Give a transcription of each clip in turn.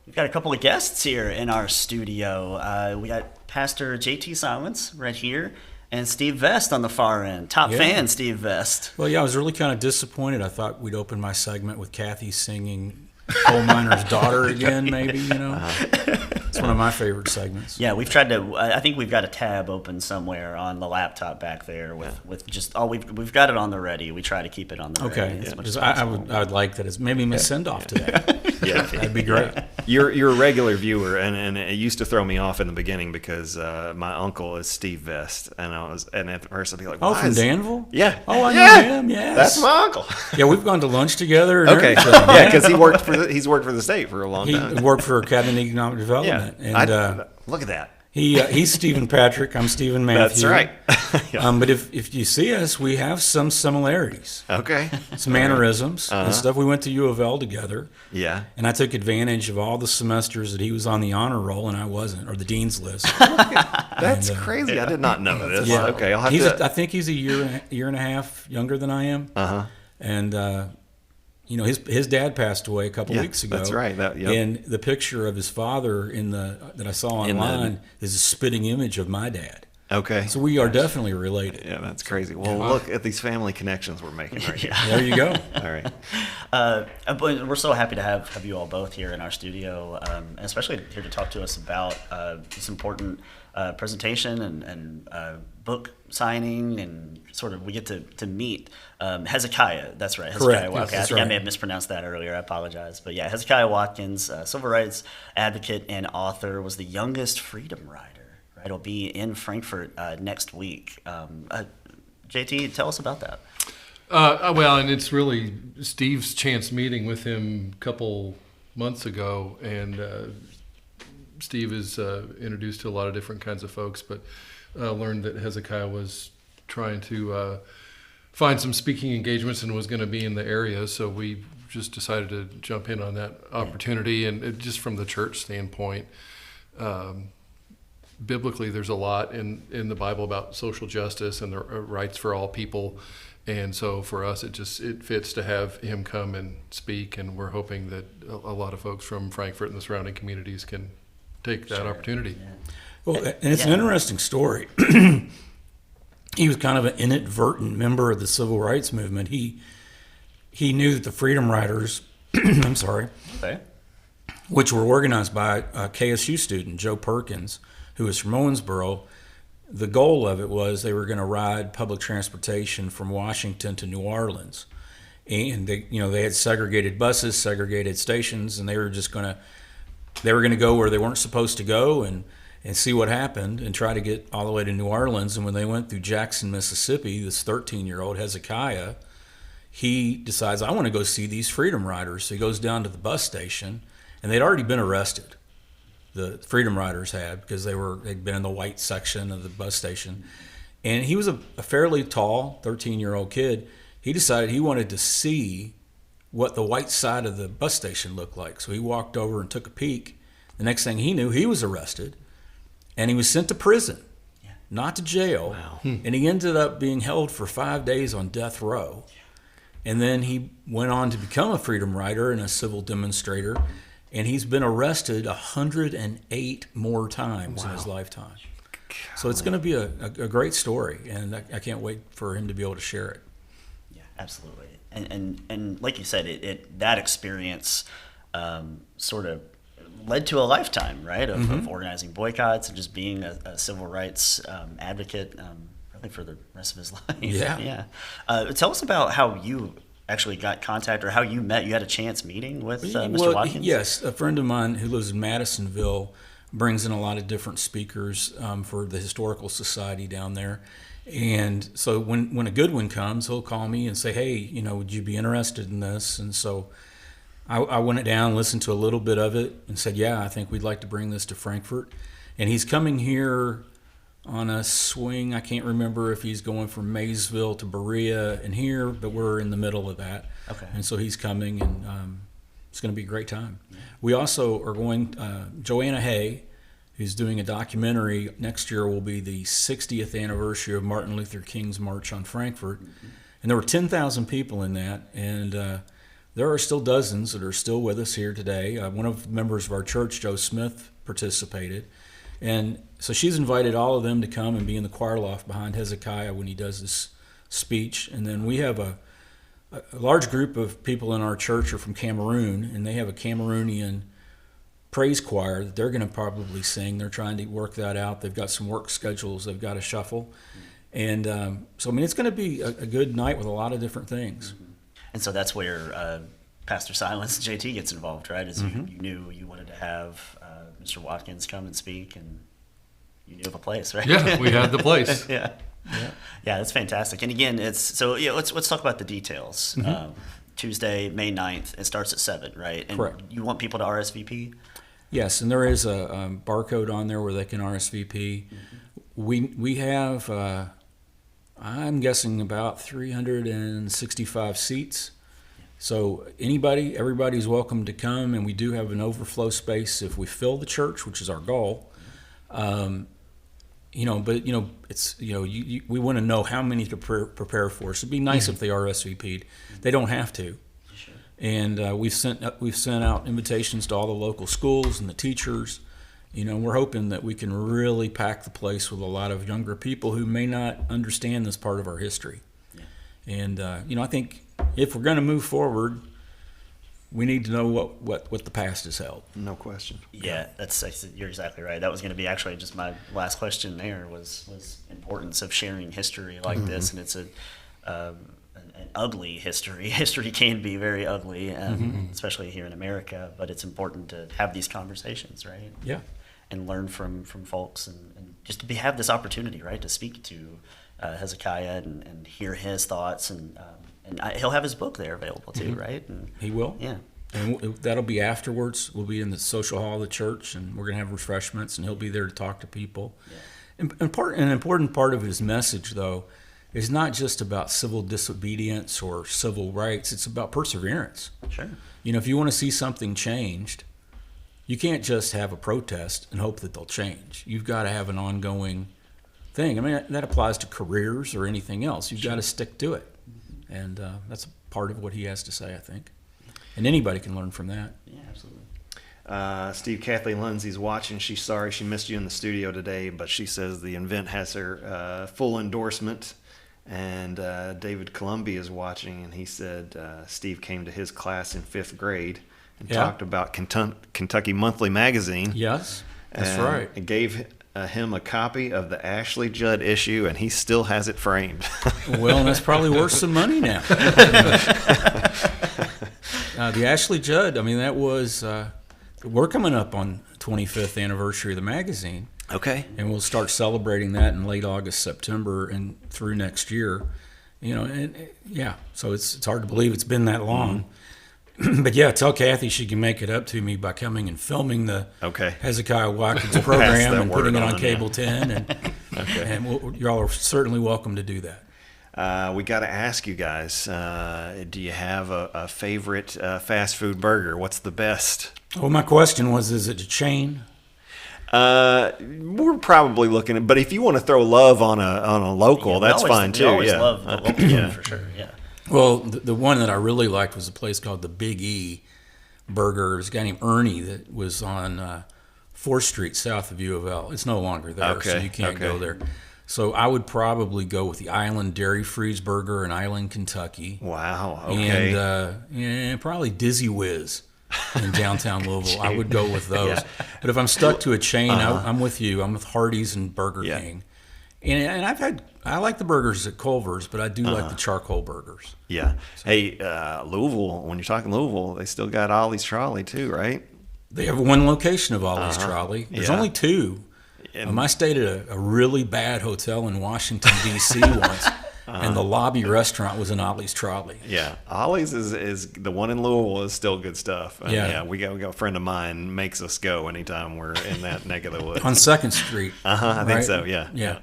We've got a couple of guests here in our studio. We got Pastor J.T. Silence right here and Steve Vest on the far end. Top fan, Steve Vest. Well, yeah, I was really kind of disappointed. I thought we'd open my segment with Kathy singing Coal Miner's Daughter again, maybe, you know. It's one of my favorite segments. Yeah, we've tried to. I think we've got a tab open somewhere on the laptop back there with just we've got it on the ready. We try to keep it on the ready. Okay, I would like that as maybe my send off today. Yeah, that'd be great. You're a regular viewer, and it used to throw me off in the beginning because my uncle is Steve Vest, and at first I'd be like, from Danville? Yeah. Oh, I know him. Yes, that's my uncle. Yeah, we've gone to lunch together. And okay, yeah, because he's worked for the state for a long time. He worked for Academy of Economic Development. Yeah, and look at that. He's Stephen Patrick. I'm Stephen Matthew. That's right. Yeah. But if you see us, we have some similarities. Okay. Some mannerisms and stuff. We went to U of L together. Yeah. And I took advantage of all the semesters that he was on the honor roll and I wasn't, or the dean's list. That's crazy. I did not know this. Yeah. Okay, I'll have to. I think he's a year and a half younger than I am. And his dad passed away a couple weeks ago. That's right. And the picture of his father that I saw online is a spitting image of my dad. Okay. So we are definitely related. Yeah, that's crazy. Well, look at these family connections we're making right here. There you go. All right. But we're so happy to have you all both here in our studio, and especially here to talk to us about this important presentation and book signing, and sort of we get to meet Hezekiah. That's right. Correct. Hezekiah. Okay, I think I may have mispronounced that earlier. I apologize. But yeah, Hezekiah Watkins, civil rights advocate and author, was the youngest freedom rider. Right, it'll be in Frankfurt next week. JT, tell us about that. Well, and it's really Steve's chance meeting with him a couple months ago, and Steve is introduced to a lot of different kinds of folks, but learned that Hezekiah was trying to find some speaking engagements and was going to be in the area, so we just decided to jump in on that opportunity. And just from the church standpoint, biblically there's a lot in the Bible about social justice and the rights for all people, and so for us it fits to have him come and speak, and we're hoping that a lot of folks from Frankfurt and the surrounding communities can take that opportunity. Yeah. Well, and it's an interesting story. He was kind of an inadvertent member of the civil rights movement. He knew that the Freedom Riders, I'm sorry, which were organized by a KSU student, Joe Perkins, who was from Owensboro. The goal of it was they were going to ride public transportation from Washington to New Orleans. And they had segregated buses, segregated stations, and they were going to go where they weren't supposed to go and see what happened and try to get all the way to New Orleans. And when they went through Jackson, Mississippi, this 13-year-old Hezekiah, he decides, I want to go see these Freedom Riders. So he goes down to the bus station, and they'd already been arrested. The Freedom Riders had, because they'd been in the white section of the bus station. And he was a fairly tall 13-year-old kid. He decided he wanted to see what the white side of the bus station looked like. So he walked over and took a peek. The next thing he knew, he was arrested, and he was sent to prison, not to jail. Wow. And he ended up being held for 5 days on death row. And then he went on to become a freedom rider and a civil demonstrator. And he's been arrested 108 more times in his lifetime. So it's going to be a great story, and I can't wait for him to be able to share it. Yeah, absolutely. And like you said, that experience sort of led to a lifetime, right, of organizing boycotts and just being a civil rights advocate, probably for the rest of his life. Yeah. Tell us about how you actually got contact, or how you met. You had a chance meeting with Mr. Watkins? Yes, a friend of mine who lives in Madisonville brings in a lot of different speakers for the Historical Society down there. And so when a good one comes, he'll call me and say, hey, would you be interested in this? And so I went down, listened to a little bit of it, and said, yeah, I think we'd like to bring this to Frankfurt. And he's coming here on a swing. I can't remember if he's going from Maysville to Berea and here, but we're in the middle of that. Okay. And so he's coming, and it's going to be a great time. Yeah. We also are going, Joanna Hay, who's doing a documentary. Next year will be the 60th anniversary of Martin Luther King's March on Frankfurt. Mm-hmm. And there were 10,000 people in that, and there are still dozens that are still with us here today. One of the members of our church, Joe Smith, participated. And so she's invited all of them to come and be in the choir loft behind Hezekiah when he does this speech. And then we have a large group of people in our church are from Cameroon, and they have a Cameroonian praise choir that they're going to probably sing. They're trying to work that out. They've got some work schedules they've got to shuffle. And so, I mean, it's going to be a good night with a lot of different things. And so that's where Pastor Silence J.T. gets involved, right? Is you knew you wanted to have Mr. Watkins come and speak, and you knew of a place, right? Yeah, we had the place. Yeah, that's fantastic. And again, let's talk about the details. Tuesday, May 9th, it starts at 7, right? And Correct. You want people to RSVP? Yes, and there is a barcode on there where they can RSVP. We have, I'm guessing, about 365 seats. So everybody's welcome to come, and we do have an overflow space if we fill the church, which is our goal. It's we want to know how many to prepare for. So it'd be nice if they RSVP'd. They don't have to. Sure. And we've sent out invitations to all the local schools and the teachers. We're hoping that we can really pack the place with a lot of younger people who may not understand this part of our history. Yeah. And I think if we're going to move forward, we need to know what the past has held. No question. Yeah, you're exactly right. That was going to be actually just my last question. There was importance of sharing history like this, and it's an ugly history. History can be very ugly, especially here in America. But it's important to have these conversations, right? Yeah. And learn from folks, and just to have this opportunity, right, to speak to Hezekiah and hear his thoughts, and he'll have his book there available too, right? And he will. Yeah. And that'll be afterwards. We'll be in the social hall of the church, and we're going to have refreshments, and he'll be there to talk to people. Yeah. An important part of his message, though, is not just about civil disobedience or civil rights. It's about perseverance. Sure. If you want to see something changed, you can't just have a protest and hope that they'll change. You've got to have an ongoing thing. I mean, that applies to careers or anything else. You've got to stick to it. And that's part of what he has to say, I think. And anybody can learn from that. Yeah, absolutely. Steve, Kathleen Lindsay's watching. She's sorry she missed you in the studio today, but she says the event has her full endorsement. And David Columbia is watching, and he said Steve came to his class in 5th grade and talked about Kentucky Monthly Magazine. Yes, that's right. And gave him a copy of the Ashley Judd issue, and he still has it framed. Well, and that's probably worth some money now. The Ashley Judd, I mean, that was, we're coming up on 25th anniversary of the magazine. Okay. And we'll start celebrating that in late August, September, and through next year. So it's hard to believe it's been that long. But yeah, tell Kathy she can make it up to me by coming and filming the Hezekiah Watkins program and putting it on Cable 10. And y'all are certainly welcome to do that. We got to ask you guys, do you have a favorite fast food burger? What's the best? Well, my question was, is it a chain? We're probably looking at, but if you want to throw love on a local, that's fine too. We always love the local food for sure. Yeah. Well, the one that I really liked was a place called the Big E Burger. There was a guy named Ernie that was on 4th Street south of U of L. It's no longer there, so you can't go there. So I would probably go with the Island Dairy Freeze Burger in Island, Kentucky. Wow. Okay. And probably Dizzy Whiz in downtown Louisville. I would go with those. But if I'm stuck to a chain, I'm with you. I'm with Hardee's and Burger King. And I like the burgers at Culver's, but I do like the charcoal burgers. Yeah. So. Hey, Louisville, when you're talking Louisville, they still got Ollie's Trolley too, right? They have one location of Ollie's Trolley. There's only 2. I stayed at a really bad hotel in Washington, D.C. once, and the lobby restaurant was an Ollie's Trolley. Yeah. Ollie's is the one in Louisville is still good stuff. And yeah. We got a friend of mine makes us go anytime we're in that neck of the woods. On 2nd Street. I think so, yeah. Yeah.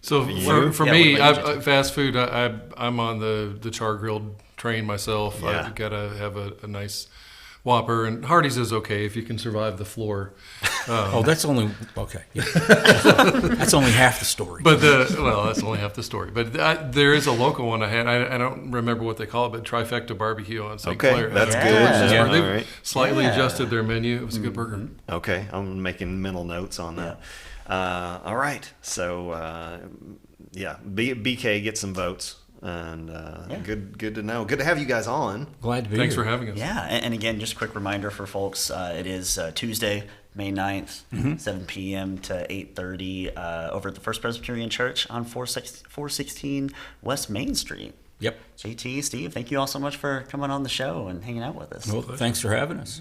So for me, fast food, I'm on the char grilled train myself. Yeah. I've got to have a nice Whopper, and Hardee's is okay if you can survive the floor. Oh, that's only okay. Yeah. That's only half the story. But that's only half the story. But there is a local one I had. I don't remember what they call it, but Trifecta Barbecue on St. Okay, Clair. that's Yeah. good. Where All they've right. slightly Yeah. adjusted their menu. It was a good burger. Okay, I'm making mental notes on that. All right, so BK get some votes, and good to know. Good to have you guys on. Glad to be Thanks here. for having us. Yeah, and again, just a quick reminder for folks, it is Tuesday, May 9th, 7 p.m. to 8:30 over at the First Presbyterian Church on 416 West Main Street. Yep. JT, Steve, thank you all so much for coming on the show and hanging out with us. Well, thanks for having us.